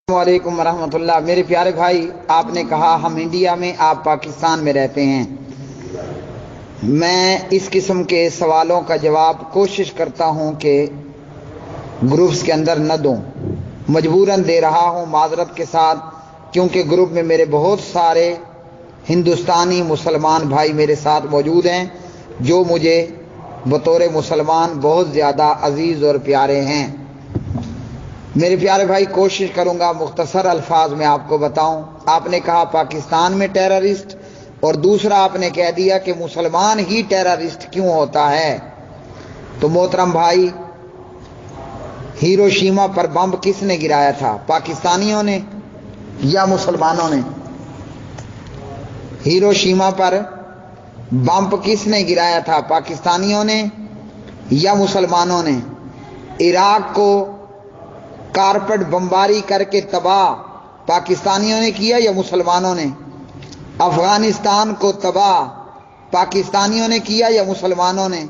السلام علیکم ورحمۃ اللہ۔ میرے پیارے بھائی، آپ نے کہا ہم انڈیا میں، آپ پاکستان میں رہتے ہیں۔ میں اس قسم کے سوالوں کا جواب کوشش کرتا ہوں کہ گروپس کے اندر نہ دوں، مجبوراً دے رہا ہوں معذرت کے ساتھ، کیونکہ گروپ میں میرے بہت سارے ہندوستانی مسلمان بھائی میرے ساتھ موجود ہیں جو مجھے بطور مسلمان بہت زیادہ عزیز اور پیارے ہیں۔ میرے پیارے بھائی، کوشش کروں گا مختصر الفاظ میں آپ کو بتاؤں۔ آپ نے کہا پاکستان میں ٹیررسٹ، اور دوسرا آپ نے کہہ دیا کہ مسلمان ہی ٹیررسٹ کیوں ہوتا ہے۔ تو محترم بھائی، ہیروشیما پر بم کس نے گرایا تھا؟ پاکستانیوں نے یا مسلمانوں نے؟ ہیروشیما پر بم کس نے گرایا تھا؟ پاکستانیوں نے یا مسلمانوں نے؟ عراق کو کارپٹ بمباری کر کے تباہ پاکستانیوں نے کیا یا مسلمانوں نے؟ افغانستان کو تباہ پاکستانیوں نے کیا یا مسلمانوں نے؟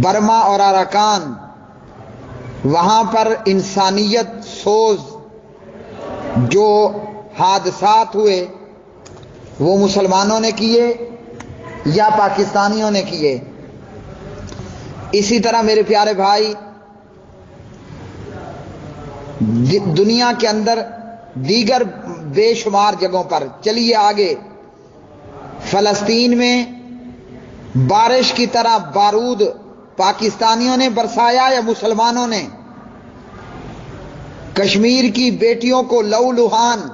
برما اور اراکان، وہاں پر انسانیت سوز جو حادثات ہوئے وہ مسلمانوں نے کیے یا پاکستانیوں نے کیے؟ اسی طرح میرے پیارے بھائی، دنیا کے اندر دیگر بے شمار جگہوں پر، چلیے آگے، فلسطین میں بارش کی طرح بارود پاکستانیوں نے برسایا یا مسلمانوں نے؟ کشمیر کی بیٹیوں کو لہو لہان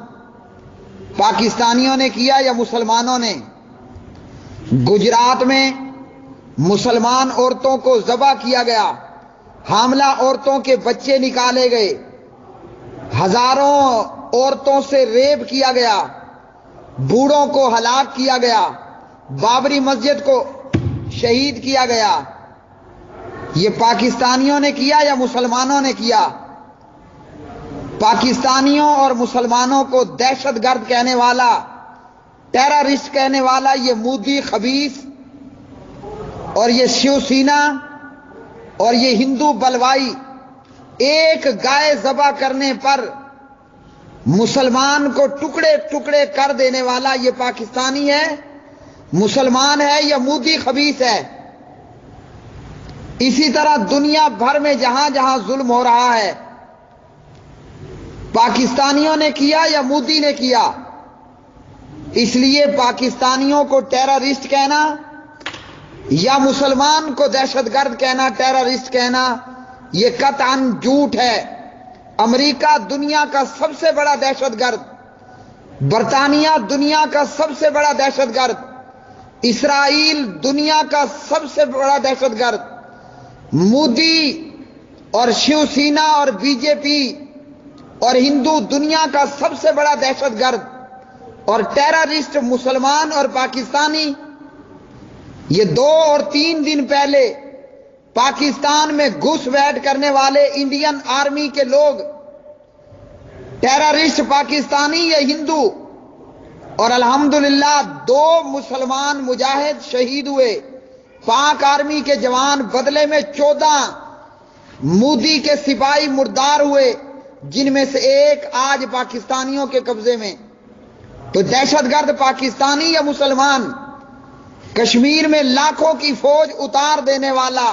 پاکستانیوں نے کیا یا مسلمانوں نے؟ گجرات میں مسلمان عورتوں کو ذبح کیا گیا، حاملہ عورتوں کے بچے نکالے گئے، ہزاروں عورتوں سے ریپ کیا گیا، بوڑھوں کو ہلاک کیا گیا، بابری مسجد کو شہید کیا گیا۔ یہ پاکستانیوں نے کیا یا مسلمانوں نے کیا؟ پاکستانیوں اور مسلمانوں کو دہشت گرد کہنے والا، ٹیررسٹ کہنے والا یہ مودی خبیث اور یہ شیو سینا اور یہ ہندو بلوائی، ایک گائے ذبح کرنے پر مسلمان کو ٹکڑے ٹکڑے کر دینے والا یہ پاکستانی ہے، مسلمان ہے یا مودی خبیث ہے؟ اسی طرح دنیا بھر میں جہاں جہاں ظلم ہو رہا ہے، پاکستانیوں نے کیا یا مودی نے کیا؟ اس لیے پاکستانیوں کو ٹیررسٹ کہنا یا مسلمان کو دہشت گرد کہنا، ٹیررسٹ کہنا، یہ قطعاً جھوٹ ہے۔ امریکہ دنیا کا سب سے بڑا دہشت گرد، برطانیہ دنیا کا سب سے بڑا دہشت گرد، اسرائیل دنیا کا سب سے بڑا دہشت گرد، مودی اور شیو سینا اور بی جے پی اور ہندو دنیا کا سب سے بڑا دہشت گرد، اور ٹیررسٹ مسلمان اور پاکستانی۔ یہ 2 اور 3 دن پہلے پاکستان میں گھس بیٹھ کرنے والے انڈین آرمی کے لوگ ٹیررسٹ پاکستانی یا ہندو، اور الحمدللہ 2 مسلمان مجاہد شہید ہوئے، پاک آرمی کے جوان، بدلے میں 14 مودی کے سپاہی مردار ہوئے، جن میں سے ایک آج پاکستانیوں کے قبضے میں۔ تو دہشت گرد پاکستانی یا مسلمان؟ کشمیر میں لاکھوں کی فوج اتار دینے والا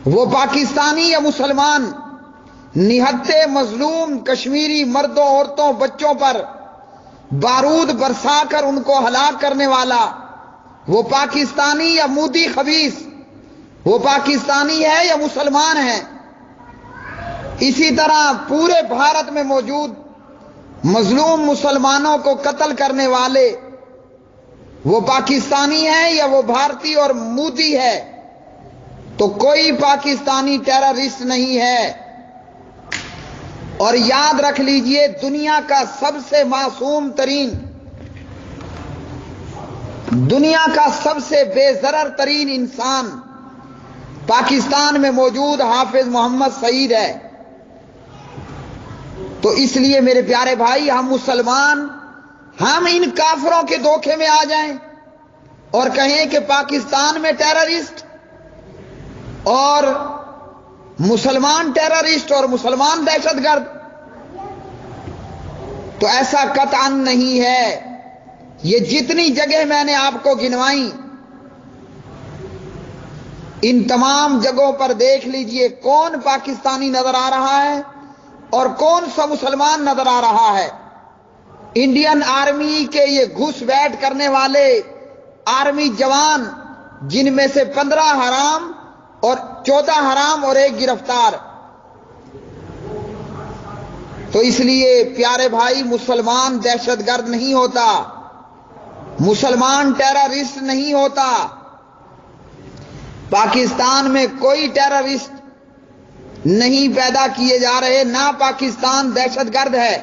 وہ پاکستانی یا مسلمان؟ نہتے مظلوم کشمیری مردوں، عورتوں، بچوں پر بارود برسا کر ان کو ہلاک کرنے والا وہ پاکستانی یا مودی خبیث؟ وہ پاکستانی ہے یا مسلمان ہے؟ اسی طرح پورے بھارت میں موجود مظلوم مسلمانوں کو قتل کرنے والے وہ پاکستانی ہے یا وہ بھارتی اور مودی ہے؟ تو کوئی پاکستانی ٹیررسٹ نہیں ہے۔ اور یاد رکھ لیجئے، دنیا کا سب سے معصوم ترین، دنیا کا سب سے بے ضرر ترین انسان پاکستان میں موجود حافظ محمد سعید ہے۔ تو اس لیے میرے پیارے بھائی، ہم مسلمان، ہم ان کافروں کے دھوکے میں آ جائیں اور کہیں کہ پاکستان میں ٹیررسٹ اور مسلمان ٹیررسٹ اور مسلمان دہشت گرد، تو ایسا قطعاً نہیں ہے. یہ جتنی جگہ میں نے آپ کو گنوائی، ان تمام جگہوں پر دیکھ لیجئے کون پاکستانی نظر آ رہا ہے اور کون سا مسلمان نظر آ رہا ہے. انڈین آرمی کے یہ گھس بیٹھ کرنے والے آرمی جوان، جن میں سے 15 حرام اور 14 حرام اور 1 گرفتار. تو اس لیے پیارے بھائی، مسلمان دہشت گرد نہیں ہوتا، مسلمان ٹیررسٹ نہیں ہوتا. پاکستان میں کوئی ٹیررسٹ نہیں پیدا کیے جا رہے، نہ پاکستان دہشت گرد ہے.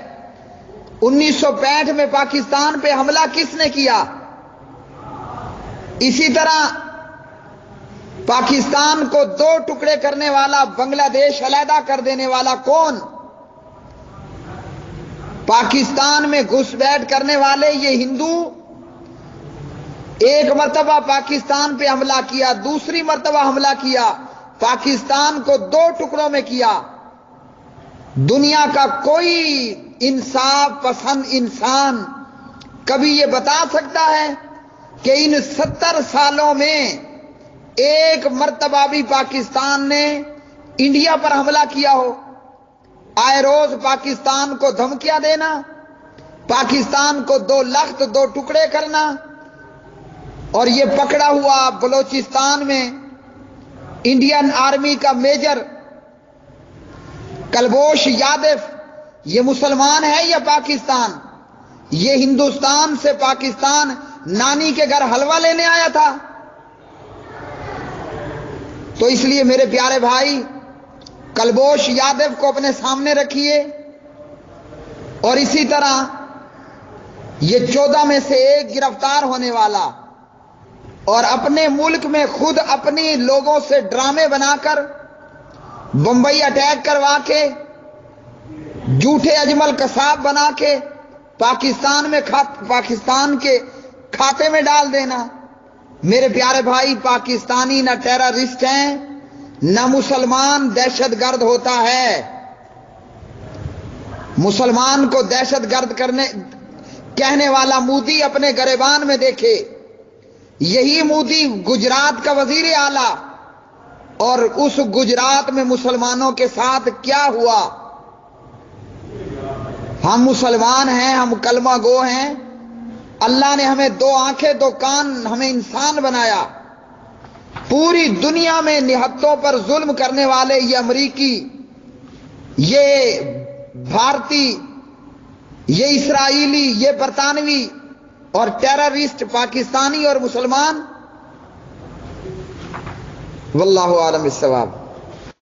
1965 میں پاکستان پہ حملہ کس نے کیا؟ اسی طرح پاکستان کو 2 ٹکڑے کرنے والا، بنگلہ دیش علیحدہ کر دینے والا کون؟ پاکستان میں گھس بیٹھ کرنے والے یہ ہندو. ایک مرتبہ پاکستان پہ حملہ کیا، دوسری مرتبہ حملہ کیا، پاکستان کو 2 ٹکڑوں میں کیا. دنیا کا کوئی انصاف پسند انسان کبھی یہ بتا سکتا ہے کہ ان 70 سالوں میں ایک مرتبہ بھی پاکستان نے انڈیا پر حملہ کیا ہو؟ آئے روز پاکستان کو دھمکیاں دینا، پاکستان کو 2 لخت 2 ٹکڑے کرنا، اور یہ پکڑا ہوا بلوچستان میں انڈین آرمی کا میجر کلبوش یادو، یہ مسلمان ہے یا پاکستان؟ یہ ہندوستان سے پاکستان نانی کے گھر حلوہ لینے آیا تھا. تو اس لیے میرے پیارے بھائی، کلبوش یادو کو اپنے سامنے رکھیے، اور اسی طرح یہ 14 میں سے 1 گرفتار ہونے والا، اور اپنے ملک میں خود اپنی لوگوں سے ڈرامے بنا کر بمبئی اٹیک کروا کے، جھوٹے اجمل قصاب بنا کے پاکستان کے کھاتے میں ڈال دینا. میرے پیارے بھائی، پاکستانی نہ ٹیررسٹ ہیں، نہ مسلمان دہشت گرد ہوتا ہے. مسلمان کو دہشت گرد کہنے والا مودی اپنے گریبان میں دیکھے. یہی مودی گجرات کا وزیر اعلیٰ، اور اس گجرات میں مسلمانوں کے ساتھ کیا ہوا؟ ہم مسلمان ہیں، ہم کلمہ گو ہیں. اللہ نے ہمیں 2 آنکھیں 2 کان، ہمیں انسان بنایا. پوری دنیا میں نہتوں پر ظلم کرنے والے یہ امریکی، یہ بھارتی، یہ اسرائیلی، یہ برطانوی، اور ٹیررسٹ پاکستانی اور مسلمان. واللہ اعلم بالصواب.